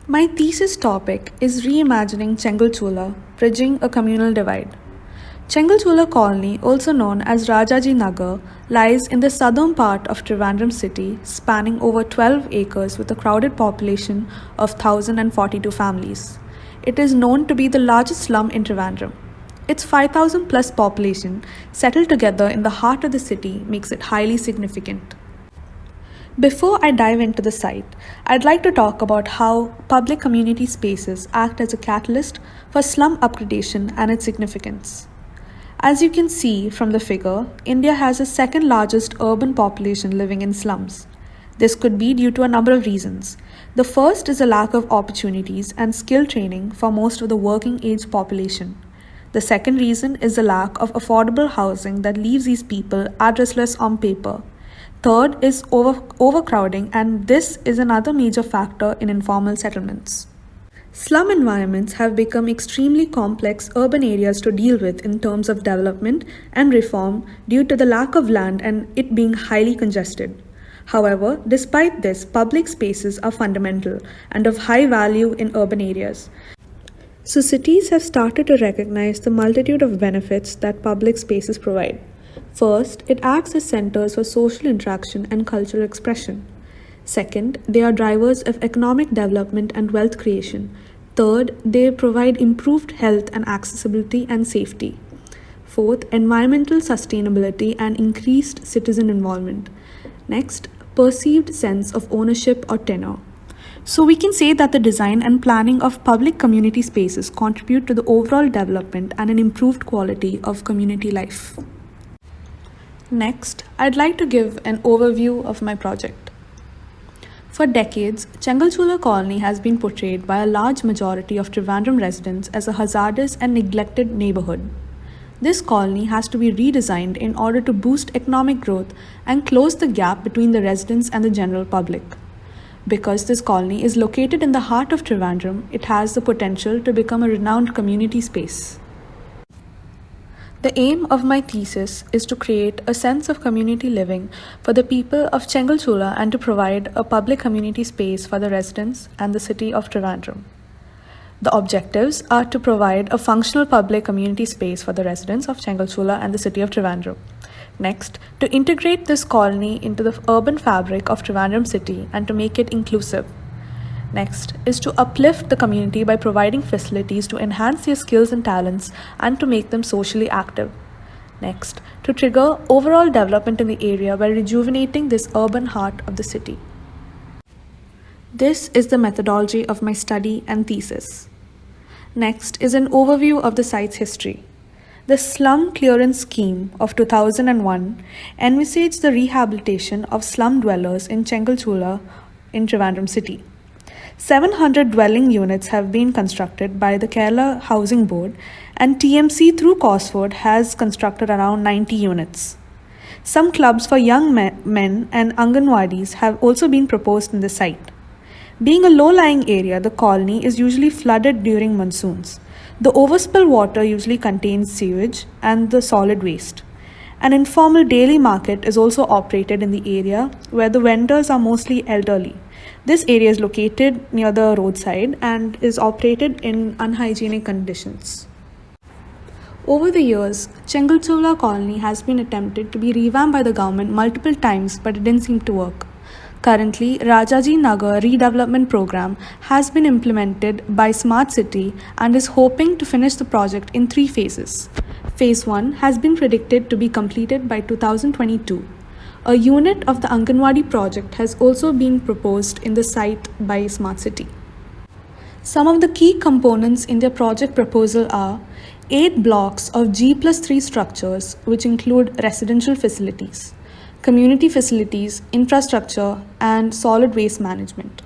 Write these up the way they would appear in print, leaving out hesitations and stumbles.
My thesis topic is reimagining Chengalchola, bridging a communal divide. Chengalchola colony, also known as Rajaji Nagar, lies in the southern part of Trivandrum city, spanning over 12 acres with a crowded population of 1,042 families. It is known to be the largest slum in Trivandrum. Its 5,000 plus population, settled together in the heart of the city, makes it highly significant. Before I dive into the site, I'd like to talk about how public community spaces act as a catalyst for slum upgradation and its significance. As you can see from the figure, India has the second largest urban population living in slums. This could be due to a number of reasons. The first is a lack of opportunities and skill training for most of the working age population. The second reason is the lack of affordable housing that leaves these people addressless on paper. Third is overcrowding, and this is another major factor in informal settlements. Slum environments have become extremely complex urban areas to deal with in terms of development and reform due to the lack of land and it being highly congested. However, despite this, public spaces are fundamental and of high value in urban areas. So cities have started to recognize the multitude of benefits that public spaces provide. First, it acts as centers for social interaction and cultural expression. Second, they are drivers of economic development and wealth creation. Third, they provide improved health and accessibility and safety. Fourth, environmental sustainability and increased citizen involvement. Next, perceived sense of ownership or tenure. So we can say that the design and planning of public community spaces contribute to the overall development and an improved quality of community life. Next, I'd like to give an overview of my project. For decades, Chengalchola colony has been portrayed by a large majority of Trivandrum residents as a hazardous and neglected neighborhood. This colony has to be redesigned in order to boost economic growth and close the gap between the residents and the general public. Because this colony is located in the heart of Trivandrum, it has the potential to become a renowned community space. The aim of my thesis is to create a sense of community living for the people of Chengalchola and to provide a public community space for the residents and the city of Trivandrum. The objectives are to provide a functional public community space for the residents of Chengalchola and the city of Trivandrum. Next, to integrate this colony into the urban fabric of Trivandrum city and to make it inclusive. Next is to uplift the community by providing facilities to enhance their skills and talents and to make them socially active. Next, to trigger overall development in the area by rejuvenating this urban heart of the city. This is the methodology of my study and thesis. Next is an overview of the site's history. The Slum Clearance Scheme of 2001 envisaged the rehabilitation of slum dwellers in Chengalchola in Trivandrum city. 700 dwelling units have been constructed by the Kerala Housing Board, and TMC through Cosford has constructed around 90 units. Some clubs for young men and Anganwadis have also been proposed in the site. Being a low-lying area, the colony is usually flooded during monsoons. The overspill water usually contains sewage and the solid waste. An informal daily market is also operated in the area where the vendors are mostly elderly. This area is located near the roadside and is operated in unhygienic conditions. Over the years, Chengalchola colony has been attempted to be revamped by the government multiple times, but it didn't seem to work. Currently, Rajaji Nagar redevelopment program has been implemented by Smart City and is hoping to finish the project in 3 phases. Phase 1 has been predicted to be completed by 2022. A unit of the Anganwadi project has also been proposed in the site by Smart City. Some of the key components in their project proposal are 8 blocks of G+3 structures, which include residential facilities, community facilities, infrastructure, and solid waste management.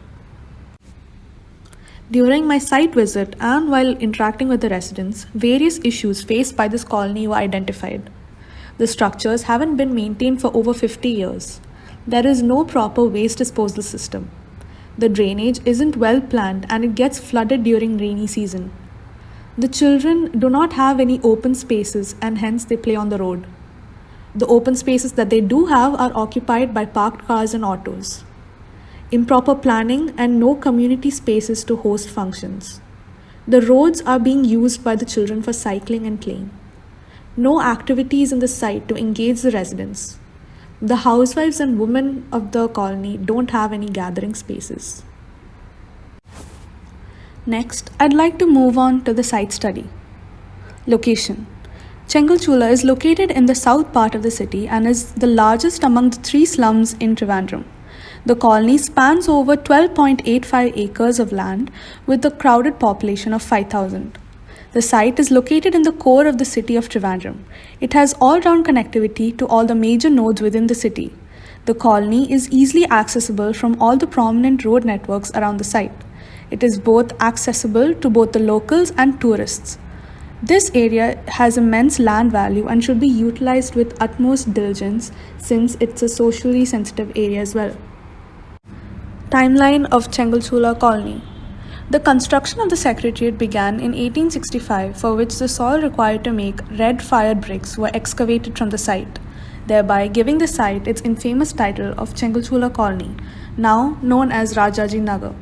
During my site visit and while interacting with the residents, various issues faced by this colony were identified. The structures haven't been maintained for over 50 years. There is no proper waste disposal system. The drainage isn't well planned and it gets flooded during rainy season. The children do not have any open spaces and hence they play on the road. The open spaces that they do have are occupied by parked cars and autos. improper planning, and no community spaces to host functions. The roads are being used by the children for cycling and playing. No activities in the site to engage the residents. The housewives and women of the colony don't have any gathering spaces. Next, I'd like to move on to the site study. Location. Chengalchula is located in the south part of the city and is the largest among the 3 slums in Trivandrum. The colony spans over 12.85 acres of land with a crowded population of 5,000. The site is located in the core of the city of Trivandrum. It has all-round connectivity to all the major nodes within the city. The colony is easily accessible from all the prominent road networks around the site. It is both accessible to both the locals and tourists. This area has immense land value and should be utilized with utmost diligence since it's a socially sensitive area as well. Timeline of Chengalchula Colony. The construction of the Secretariat began in 1865, for which the soil required to make red-fired bricks were excavated from the site, thereby giving the site its infamous title of Chengalchula Colony, now known as Rajaji Nagar.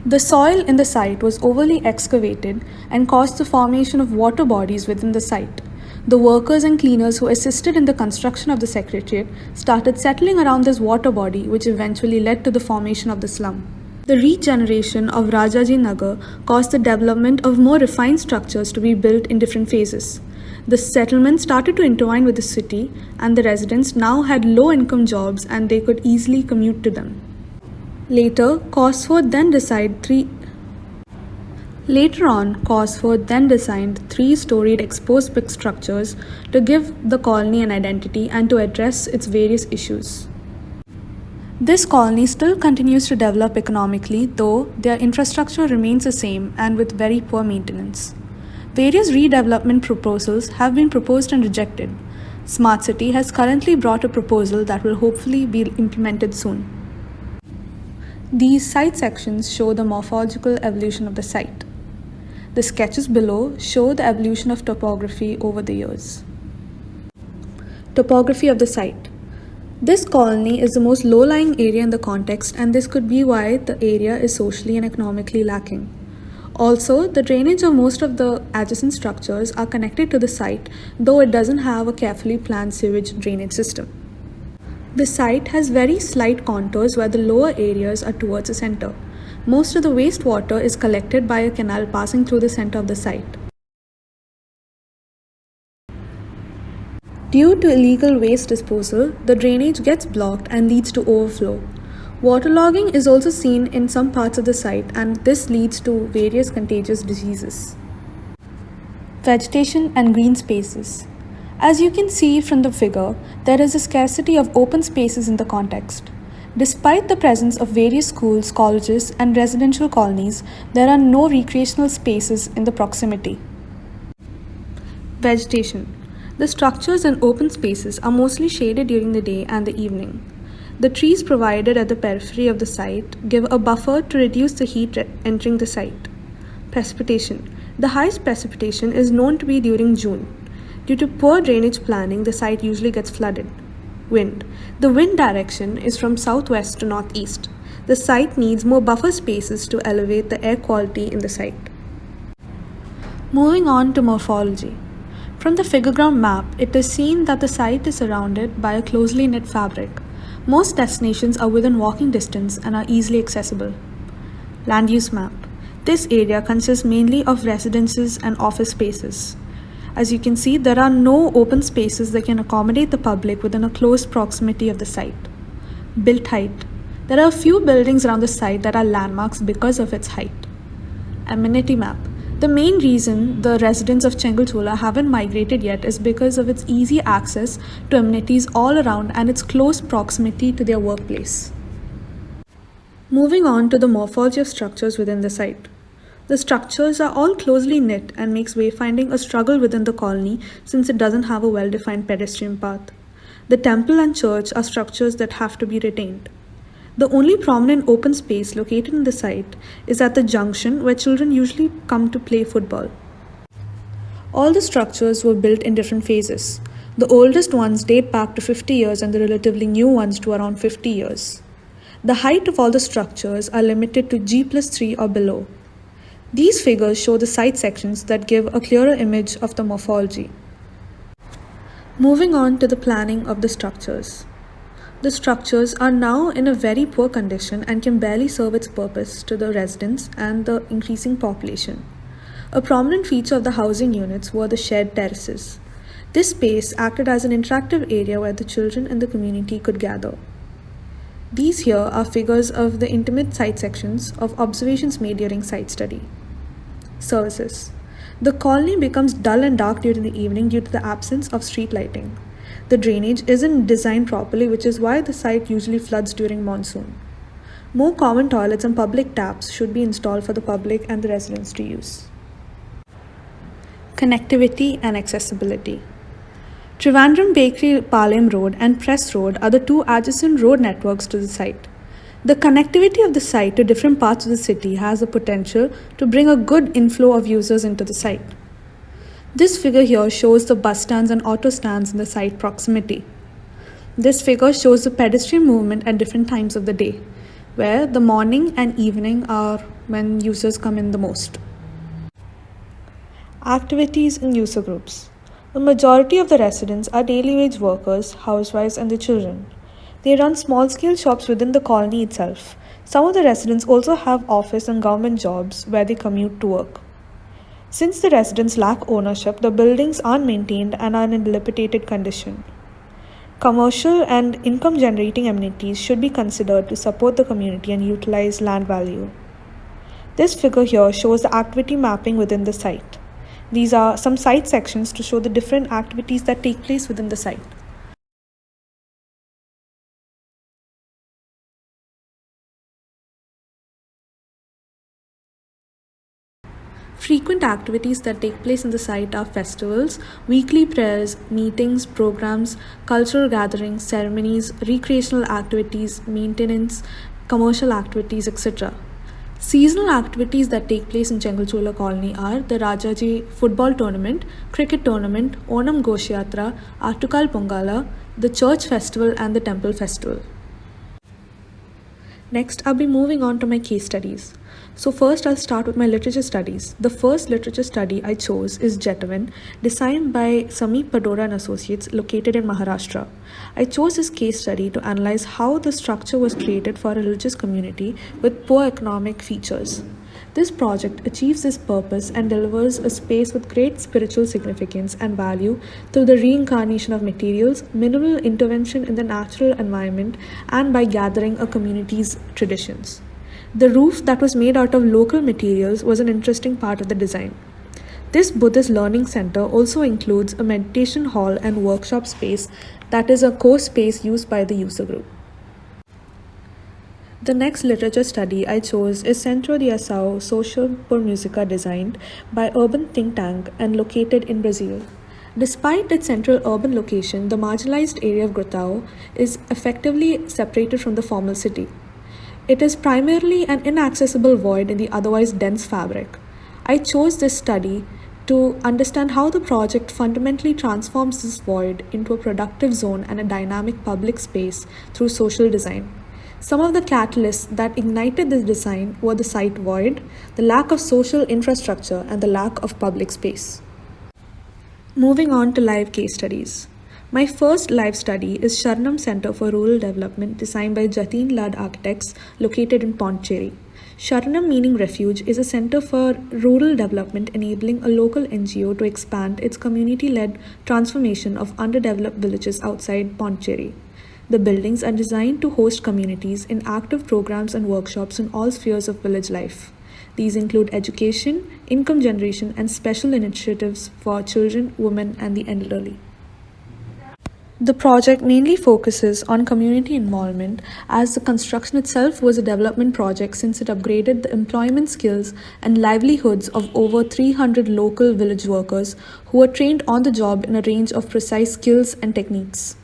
The soil in the site was overly excavated and caused the formation of water bodies within the site. The workers and cleaners who assisted in the construction of the Secretariat started settling around this water body, which eventually led to the formation of the slum. The regeneration of Rajaji Nagar caused the development of more refined structures to be built in different phases. The settlement started to intertwine with the city, and the residents now had low-income jobs and they could easily commute to them. Later on, Cosford then designed 3-storied exposed brick structures to give the colony an identity and to address its various issues. This colony still continues to develop economically, though their infrastructure remains the same and with very poor maintenance. Various redevelopment proposals have been proposed and rejected. Smart City has currently brought a proposal that will hopefully be implemented soon. These site sections show the morphological evolution of the site. The sketches below show the evolution of topography over the years. Topography of the site. This colony is the most low-lying area in the context, and this could be why the area is socially and economically lacking. Also, the drainage of most of the adjacent structures are connected to the site, though it doesn't have a carefully planned sewage drainage system. The site has very slight contours where the lower areas are towards the center. Most of the wastewater is collected by a canal passing through the center of the site. Due to illegal waste disposal, the drainage gets blocked and leads to overflow. Waterlogging is also seen in some parts of the site, and this leads to various contagious diseases. Vegetation and green spaces. As you can see from the figure, there is a scarcity of open spaces in the context. Despite the presence of various schools, colleges, and residential colonies, there are no recreational spaces in the proximity. Vegetation. The structures and open spaces are mostly shaded during the day and the evening. The trees provided at the periphery of the site give a buffer to reduce the heat entering the site. Precipitation. The highest precipitation is known to be during June. Due to poor drainage planning, the site usually gets flooded. Wind. The wind direction is from southwest to northeast. The site needs more buffer spaces to elevate the air quality in the site. Moving on to morphology. From the figureground map, it is seen that the site is surrounded by a closely knit fabric. Most destinations are within walking distance and are easily accessible. Land use map. This area consists mainly of residences and office spaces. As you can see, there are no open spaces that can accommodate the public within a close proximity of the site. Built height. There are a few buildings around the site that are landmarks because of its height. Amenity map. The main reason the residents of Chengalchula haven't migrated yet is because of its easy access to amenities all around and its close proximity to their workplace. Moving on to the morphology of structures within the site. The structures are all closely knit and makes wayfinding a struggle within the colony since it doesn't have a well-defined pedestrian path. The temple and church are structures that have to be retained. The only prominent open space located in the site is at the junction where children usually come to play football. All the structures were built in different phases. The oldest ones date back to 50 years and the relatively new ones to around 50 years. The height of all the structures are limited to G+3 or below. These figures show the site sections that give a clearer image of the morphology. Moving on to the planning of the structures. The structures are now in a very poor condition and can barely serve its purpose to the residents and the increasing population. A prominent feature of the housing units were the shared terraces. This space acted as an interactive area where the children in the community could gather. These here are figures of the intimate site sections of observations made during site study. Services. The colony becomes dull and dark during the evening due to the absence of street lighting. The drainage isn't designed properly, which is why the site usually floods during monsoon. More common toilets and public taps should be installed for the public and the residents to use. Connectivity and accessibility. Trivandrum Bakery Palayam Road and Press Road are the two adjacent road networks to the site. The connectivity of the site to different parts of the city has the potential to bring a good inflow of users into the site. This figure here shows the bus stands and auto stands in the site proximity. This figure shows the pedestrian movement at different times of the day, where the morning and evening are when users come in the most. Activities and user groups. The majority of the residents are daily wage workers, housewives, and their children. They run small-scale shops within the colony itself. Some of the residents also have office and government jobs where they commute to work. Since the residents lack ownership, the buildings aren't maintained and are in dilapidated condition. Commercial and income-generating amenities should be considered to support the community and utilize land value. This figure here shows the activity mapping within the site. These are some site sections to show the different activities that take place within the site. Frequent activities that take place in the site are festivals, weekly prayers, meetings, programs, cultural gatherings, ceremonies, recreational activities, maintenance, commercial activities, etc. Seasonal activities that take place in Chengalchola colony are the Rajaji football tournament, cricket tournament, Onam Goshyatra, Artukal Pongala, the church festival and the temple festival. Next, I'll be moving on to my case studies. So first, I'll start with my literature studies. The first literature study I chose is Jetavin, designed by Sameep Padora and Associates, located in Maharashtra. I chose this case study to analyze how the structure was created for a religious community with poor economic features. This project achieves this purpose and delivers a space with great spiritual significance and value through the reincarnation of materials, minimal intervention in the natural environment, and by gathering a community's traditions. The roof that was made out of local materials was an interesting part of the design. This Buddhist learning center also includes a meditation hall and workshop space that is a core space used by the user group. The next literature study I chose is Centro de Ação Social por Música, designed by Urban Think Tank and located in Brazil. Despite its central urban location, the marginalized area of Grotão is effectively separated from the formal city. It is primarily an inaccessible void in the otherwise dense fabric. I chose this study to understand how the project fundamentally transforms this void into a productive zone and a dynamic public space through social design. Some of the catalysts that ignited this design were the site void, the lack of social infrastructure, and the lack of public space. Moving on to live case studies. My first live study is Sharanam Center for Rural Development, designed by Jatin Lad Architects, located in Pondicherry. Sharanam, meaning refuge, is a center for rural development enabling a local NGO to expand its community-led transformation of underdeveloped villages outside Pondicherry. The buildings are designed to host communities in active programs and workshops in all spheres of village life. These include education, income generation, and special initiatives for children, women, and the elderly. The project mainly focuses on community involvement, as the construction itself was a development project since it upgraded the employment skills and livelihoods of over 300 local village workers who were trained on the job in a range of precise skills and techniques.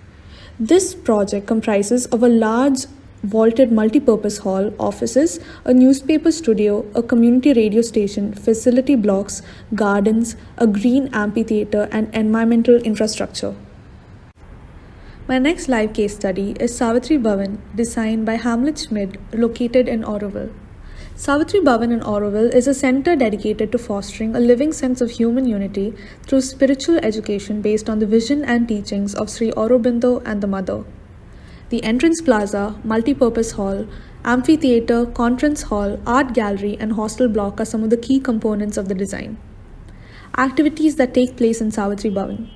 This project comprises of a large vaulted multi-purpose hall, offices, a newspaper studio, a community radio station, facility blocks, gardens, a green amphitheater, and environmental infrastructure. My next live case study is Savitri Bhavan, designed by Hamlet Schmid, located in Auroville. Savitri Bhavan in Auroville is a center dedicated to fostering a living sense of human unity through spiritual education based on the vision and teachings of Sri Aurobindo and the Mother. The entrance plaza, multi-purpose hall, amphitheatre, conference hall, art gallery, and hostel block are some of the key components of the design. Activities that take place in Savitri Bhavan.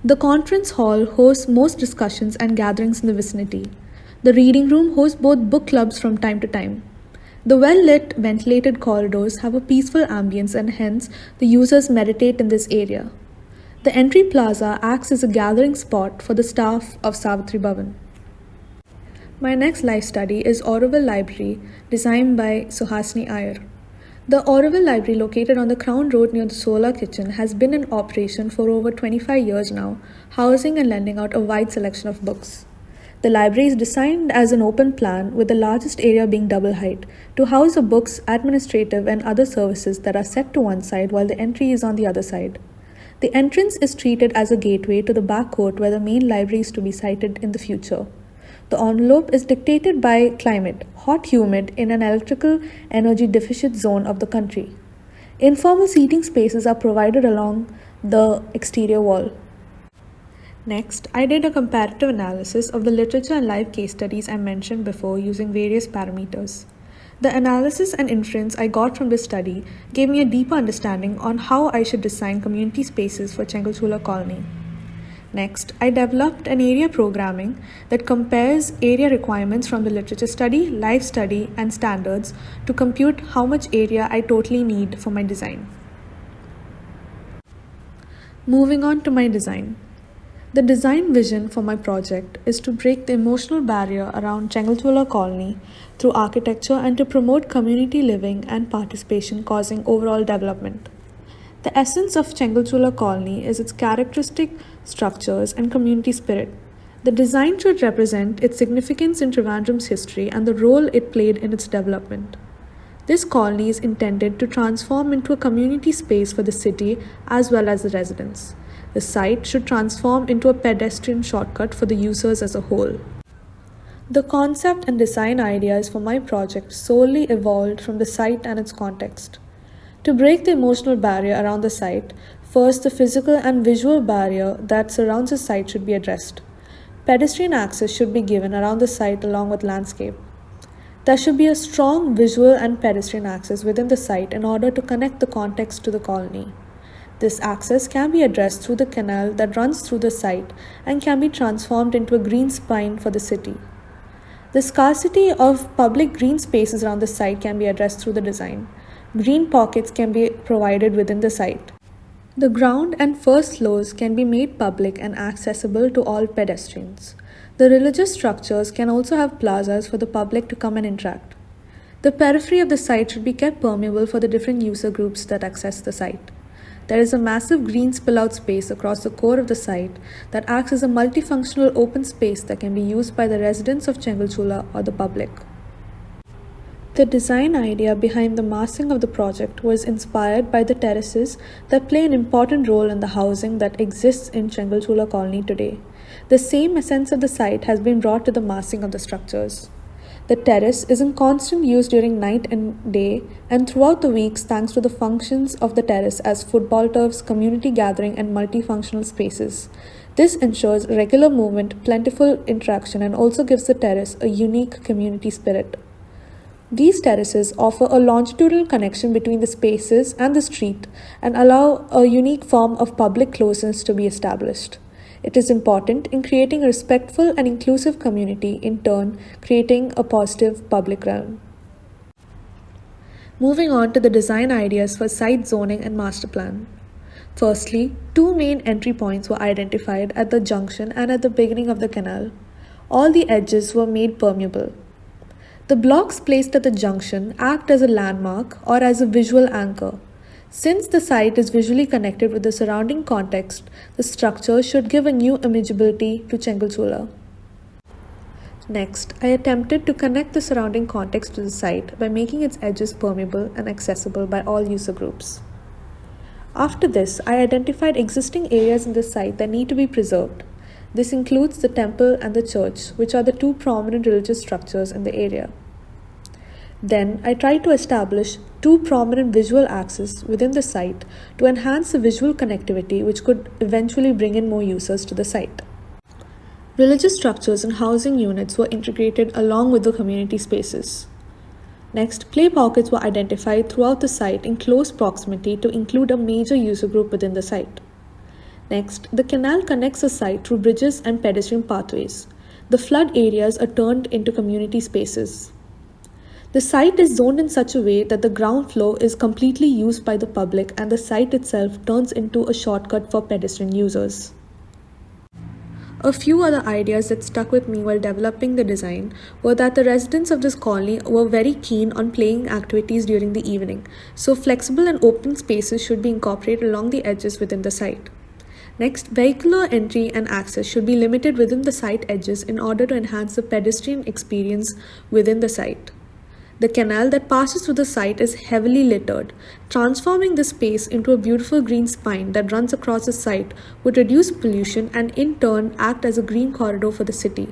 The conference hall hosts most discussions and gatherings in the vicinity. The reading room hosts both book clubs from time to time. The well-lit, ventilated corridors have a peaceful ambience and hence the users meditate in this area. The entry plaza acts as a gathering spot for the staff of Savitri Bhavan. My next live study is Auroville Library, designed by Suhasini Iyer. The Auroville Library, located on the Crown Road near the Solar Kitchen, has been in operation for over 25 years now, housing and lending out a wide selection of books. The library is designed as an open plan, with the largest area being double height, to house the books, administrative and other services that are set to one side while the entry is on the other side. The entrance is treated as a gateway to the back court where the main library is to be sited in the future. The envelope is dictated by climate, hot humid in an electrical energy deficit zone of the country. Informal seating spaces are provided along the exterior wall. Next, I did a comparative analysis of the literature and live case studies I mentioned before using various parameters. The analysis and inference I got from this study gave me a deeper understanding on how I should design community spaces for Chengalchula Colony. Next, I developed an area programming that compares area requirements from the literature study, live study, and standards to compute how much area I totally need for my design. Moving on to my design. The design vision for my project is to break the emotional barrier around Chengalchula Colony through architecture and to promote community living and participation, causing overall development. The essence of Chengalchula Colony is its characteristic structures and community spirit. The design should represent its significance in Trivandrum's history and the role it played in its development. This colony is intended to transform into a community space for the city as well as the residents. The site should transform into a pedestrian shortcut for the users as a whole. The concept and design ideas for my project solely evolved from the site and its context. To break the emotional barrier around the site, first the physical and visual barrier that surrounds the site should be addressed. Pedestrian access should be given around the site along with landscape. There should be a strong visual and pedestrian access within the site in order to connect the context to the colony. This access can be addressed through the canal that runs through the site and can be transformed into a green spine for the city. The scarcity of public green spaces around the site can be addressed through the design. Green pockets can be provided within the site. The ground and first floors can be made public and accessible to all pedestrians. The religious structures can also have plazas for the public to come and interact. The periphery of the site should be kept permeable for the different user groups that access the site. There is a massive green spill-out space across the core of the site that acts as a multifunctional open space that can be used by the residents of Chengalchula or the public. The design idea behind the massing of the project was inspired by the terraces that play an important role in the housing that exists in Chengalchula Colony today. The same essence of the site has been brought to the massing of the structures. The terrace is in constant use during night and day and throughout the weeks thanks to the functions of the terrace as football turfs, community gathering and multifunctional spaces. This ensures regular movement, plentiful interaction and also gives the terrace a unique community spirit. These terraces offer a longitudinal connection between the spaces and the street and allow a unique form of public closeness to be established. It is important in creating a respectful and inclusive community, in turn creating a positive public realm. Moving on to the design ideas for site zoning and master plan. Firstly, two main entry points were identified at the junction and at the beginning of the canal. All the edges were made permeable. The blocks placed at the junction act as a landmark or as a visual anchor. Since the site is visually connected with the surrounding context, the structure should give a new imageability to Chengalchula. Next, I attempted to connect the surrounding context to the site by making its edges permeable and accessible by all user groups. After this, I identified existing areas in the site that need to be preserved. This includes the temple and the church, which are the two prominent religious structures in the area. Then I tried to establish two prominent visual axes within the site to enhance the visual connectivity, which could eventually bring in more users to the site. Religious structures and housing units were integrated along with the community spaces. Next, play pockets were identified throughout the site in close proximity to include a major user group within the site. Next, the canal connects the site through bridges and pedestrian pathways. The flood areas are turned into community spaces. The site is zoned in such a way that the ground floor is completely used by the public and the site itself turns into a shortcut for pedestrian users. A few other ideas that stuck with me while developing the design were that the residents of this colony were very keen on playing activities during the evening, so flexible and open spaces should be incorporated along the edges within the site. Next, vehicular entry and access should be limited within the site edges in order to enhance the pedestrian experience within the site. The canal that passes through the site is heavily littered. Transforming the space into a beautiful green spine that runs across the site would reduce pollution and in turn act as a green corridor for the city.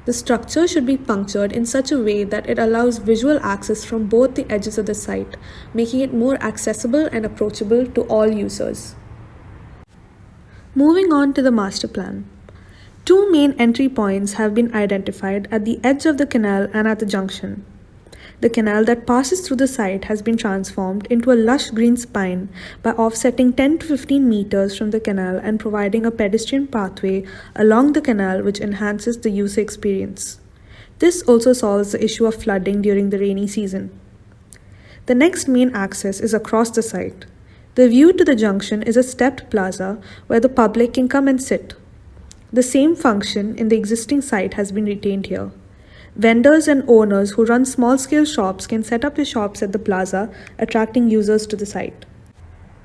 The structure should be punctured in such a way that it allows visual access from both the edges of the site, making it more accessible and approachable to all users. Moving on to the master plan. Two main entry points have been identified at the edge of the canal and at the junction. The canal that passes through the site has been transformed into a lush green spine by offsetting 10 to 15 meters from the canal and providing a pedestrian pathway along the canal which enhances the user experience. This also solves the issue of flooding during the rainy season. The next main access is across the site. The view to the junction is a stepped plaza where the public can come and sit. The same function in the existing site has been retained here. Vendors and owners who run small-scale shops can set up their shops at the plaza, attracting users to the site.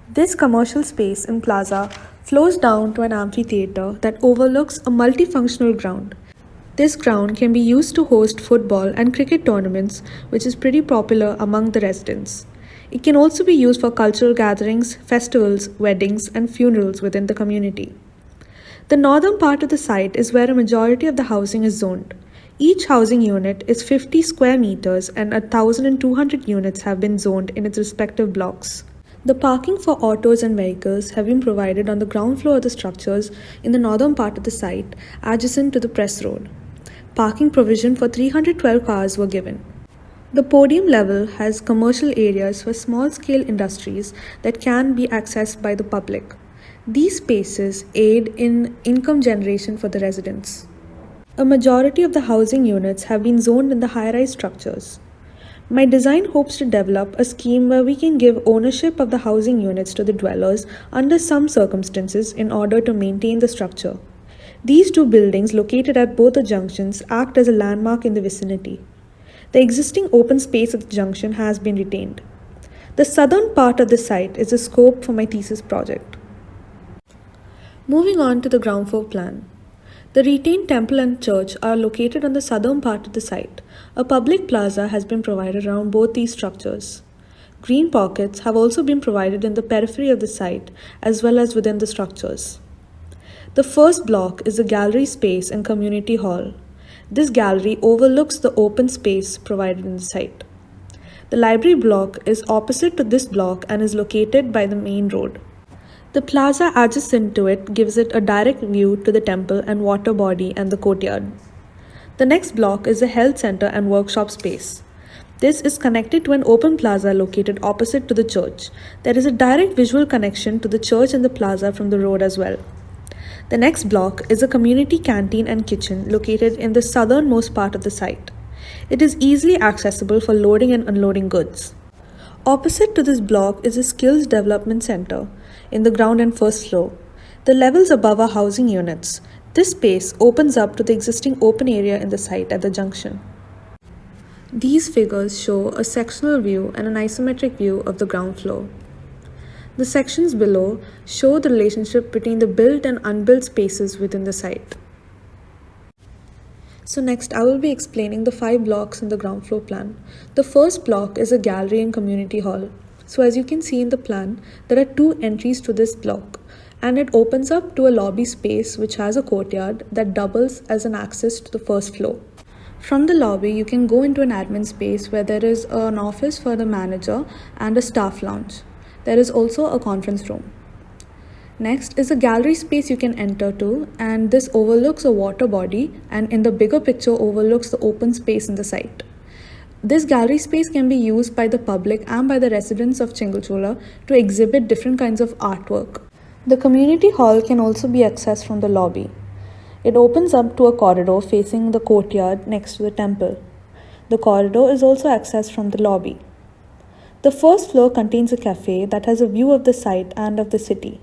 This commercial space in plaza flows down to an amphitheater that overlooks a multifunctional ground. This ground can be used to host football and cricket tournaments, which is pretty popular among the residents. It can also be used for cultural gatherings, festivals, weddings, and funerals within the community. The northern part of the site is where a majority of the housing is zoned. Each housing unit is 50 square meters and 1,200 units have been zoned in its respective blocks. The parking for autos and vehicles have been provided on the ground floor of the structures in the northern part of the site, adjacent to the press road. Parking provision for 312 cars were given. The podium level has commercial areas for small-scale industries that can be accessed by the public. These spaces aid in income generation for the residents. A majority of the housing units have been zoned in the high-rise structures. My design hopes to develop a scheme where we can give ownership of the housing units to the dwellers under some circumstances in order to maintain the structure. These two buildings located at both the junctions act as a landmark in the vicinity. The existing open space at the junction has been retained. The southern part of the site is the scope for my thesis project. Moving on to the ground floor plan. The retained temple and church are located on the southern part of the site. A public plaza has been provided around both these structures. Green pockets have also been provided in the periphery of the site as well as within the structures. The first block is the gallery space and community hall. This gallery overlooks the open space provided in the site. The library block is opposite to this block and is located by the main road. The plaza adjacent to it gives it a direct view to the temple and water body and the courtyard. The next block is the health center and workshop space. This is connected to an open plaza located opposite to the church. There is a direct visual connection to the church and the plaza from the road as well. The next block is a community canteen and kitchen located in the southernmost part of the site. It is easily accessible for loading and unloading goods. Opposite to this block is a skills development center in the ground and first floor. The levels above are housing units. This space opens up to the existing open area in the site at the junction. These figures show a sectional view and an isometric view of the ground floor. The sections below show the relationship between the built and unbuilt spaces within the site. So next, I will be explaining the 5 blocks in the ground floor plan. The first block is a gallery and community hall. So as you can see in the plan, there are 2 entries to this block. and it opens up to a lobby space which has a courtyard that doubles as an access to the first floor. From the lobby, you can go into an admin space where there is an office for the manager and a staff lounge. There is also a conference room. Next is a gallery space you can enter to, and this overlooks a water body and in the bigger picture overlooks the open space in the site. This gallery space can be used by the public and by the residents of Chengalchola to exhibit different kinds of artwork. The community hall can also be accessed from the lobby. It opens up to a corridor facing the courtyard next to the temple. The corridor is also accessed from the lobby. The first floor contains a cafe that has a view of the site and of the city.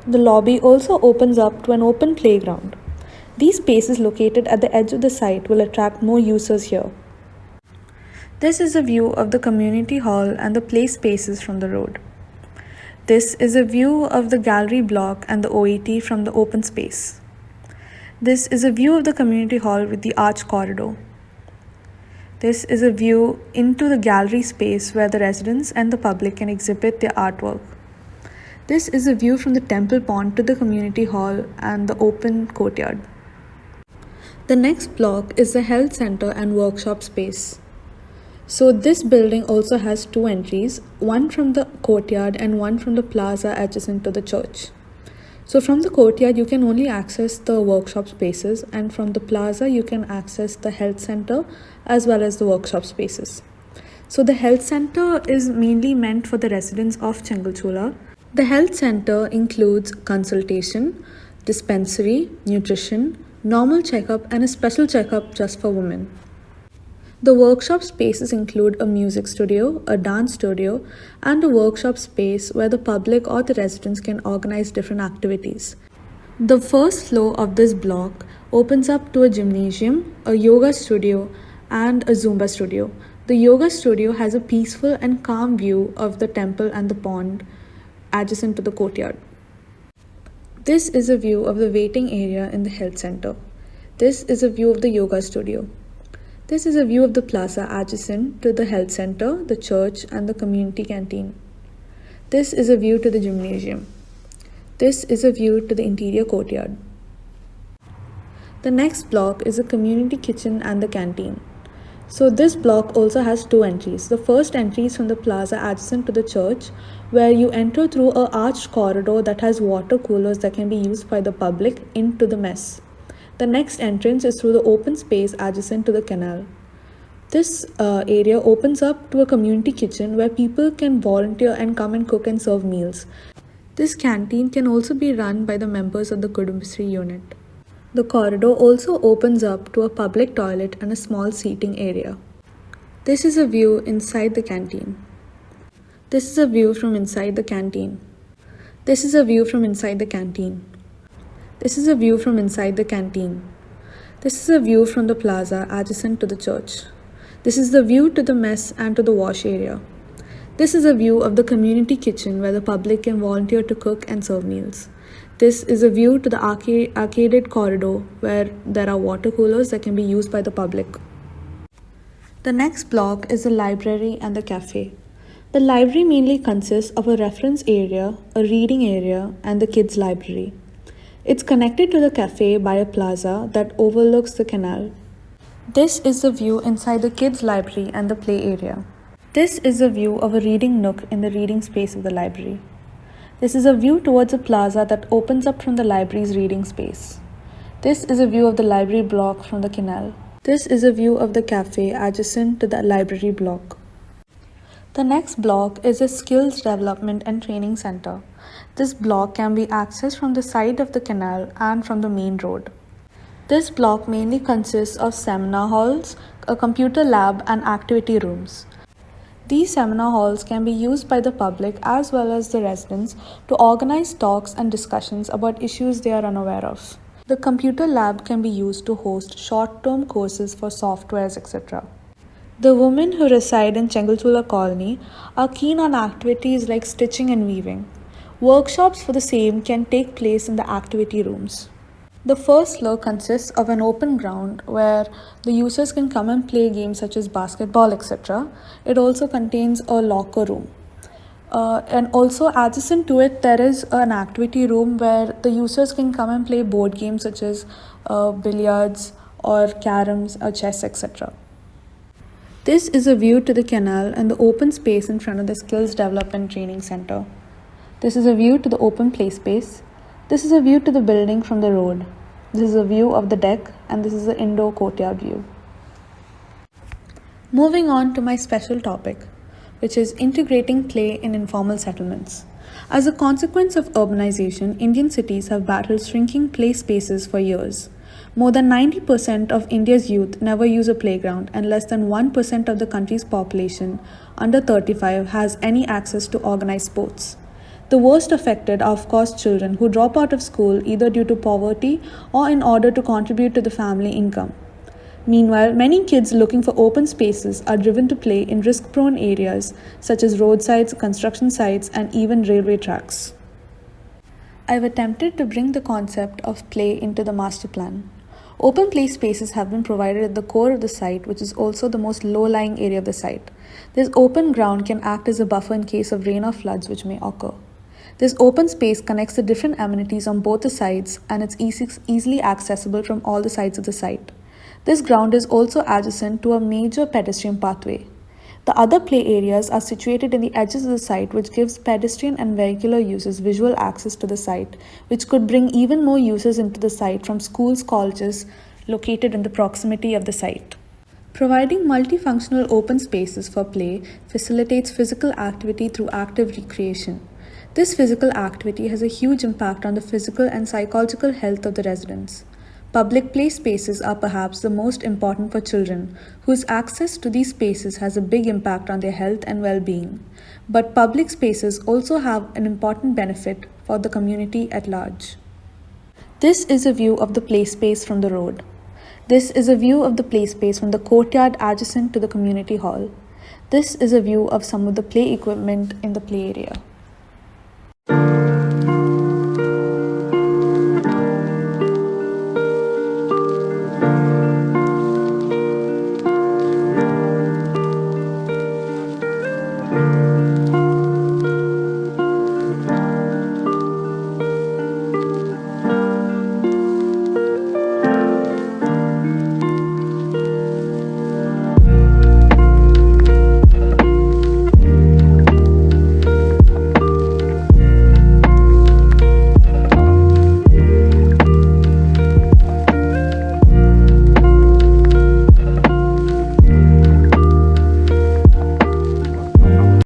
The lobby also opens up to an open playground. These spaces located at the edge of the site will attract more users here. This is a view of the community hall and the play spaces from the road. This is a view of the gallery block and the OET from the open space. This is a view of the community hall with the arch corridor. This is a view into the gallery space where the residents and the public can exhibit their artwork. This is a view from the temple pond to the community hall and the open courtyard. The next block is the health center and workshop space. So this building also has two entries, one from the courtyard and one from the plaza adjacent to the church. So from the courtyard, you can only access the workshop spaces, and from the plaza, you can access the health center as well as the workshop spaces. So the health center is mainly meant for the residents of Chengalchola. The health center includes consultation, dispensary, nutrition, normal checkup, and a special checkup just for women. The workshop spaces include a music studio, a dance studio, and a workshop space where the public or the residents can organize different activities. The first floor of this block opens up to a gymnasium, a yoga studio, and a Zumba studio. The yoga studio has a peaceful and calm view of the temple and the pond adjacent to the courtyard. This is a view of the waiting area in the health center. This is a view of the yoga studio. This is a view of the plaza adjacent to the health center, the church, and the community canteen. This is a view to the gymnasium. This is a view to the interior courtyard. The next block is the community kitchen and the canteen. So this block also has two entries. The first entry is from the plaza adjacent to the church, where you enter through an arched corridor that has water coolers that can be used by the public into the mess. The next entrance is through the open space adjacent to the canal. This area opens up to a community kitchen where people can volunteer and come and cook and serve meals. This canteen can also be run by the members of the Kudumbashree unit. The corridor also opens up to a public toilet and a small seating area. This is a view inside the canteen. This is a view from inside the canteen. This is a view from inside the canteen. This is a view from inside the canteen. This is a view from the plaza adjacent to the church. This is the view to the mess and to the wash area. This is a view of the community kitchen where the public can volunteer to cook and serve meals. This is a view to the arcaded corridor where there are water coolers that can be used by the public. The next block is the library and the cafe. The library mainly consists of a reference area, a reading area, and the kids' library. It's connected to the cafe by a plaza that overlooks the canal. This is the view inside the kids' library and the play area. This is a view of a reading nook in the reading space of the library. This is a view towards a plaza that opens up from the library's reading space. This is a view of the library block from the canal. This is a view of the cafe adjacent to the library block. The next block is a skills development and training center. This block can be accessed from the side of the canal and from the main road. This block mainly consists of seminar halls, a computer lab, and activity rooms. These seminar halls can be used by the public as well as the residents to organize talks and discussions about issues they are unaware of. The computer lab can be used to host short-term courses for softwares, etc. The women who reside in Chengalchola colony are keen on activities like stitching and weaving. Workshops for the same can take place in the activity rooms. The first floor consists of an open ground where the users can come and play games such as basketball, etc. It also contains a locker room. And also adjacent to it, there is an activity room where the users can come and play board games such as billiards or caroms or chess, etc. This is a view to the canal and the open space in front of the Skills Development Training Center. This is a view to the open play space. This is a view to the building from the road. This is a view of the deck, and this is the indoor courtyard view. Moving on to my special topic, which is integrating play in informal settlements. As a consequence of urbanization, Indian cities have battled shrinking play spaces for years. More than 90% of India's youth never use a playground, and less than 1% of the country's population under 35 has any access to organized sports. The worst affected are, of course, children who drop out of school either due to poverty or in order to contribute to the family income. Meanwhile, many kids looking for open spaces are driven to play in risk-prone areas such as roadsides, construction sites, and even railway tracks. I've attempted to bring the concept of play into the master plan. Open play spaces have been provided at the core of the site, which is also the most low-lying area of the site. This open ground can act as a buffer in case of rain or floods which may occur. This open space connects the different amenities on both the sides, and it's easily accessible from all the sides of the site. This ground is also adjacent to a major pedestrian pathway. The other play areas are situated in the edges of the site, which gives pedestrian and vehicular users visual access to the site, which could bring even more users into the site from schools, colleges located in the proximity of the site. Providing multifunctional open spaces for play facilitates physical activity through active recreation. This physical activity has a huge impact on the physical and psychological health of the residents. Public play spaces are perhaps the most important for children, whose access to these spaces has a big impact on their health and well-being. But public spaces also have an important benefit for the community at large. This is a view of the play space from the road. This is a view of the play space from the courtyard adjacent to the community hall. This is a view of some of the play equipment in the play area.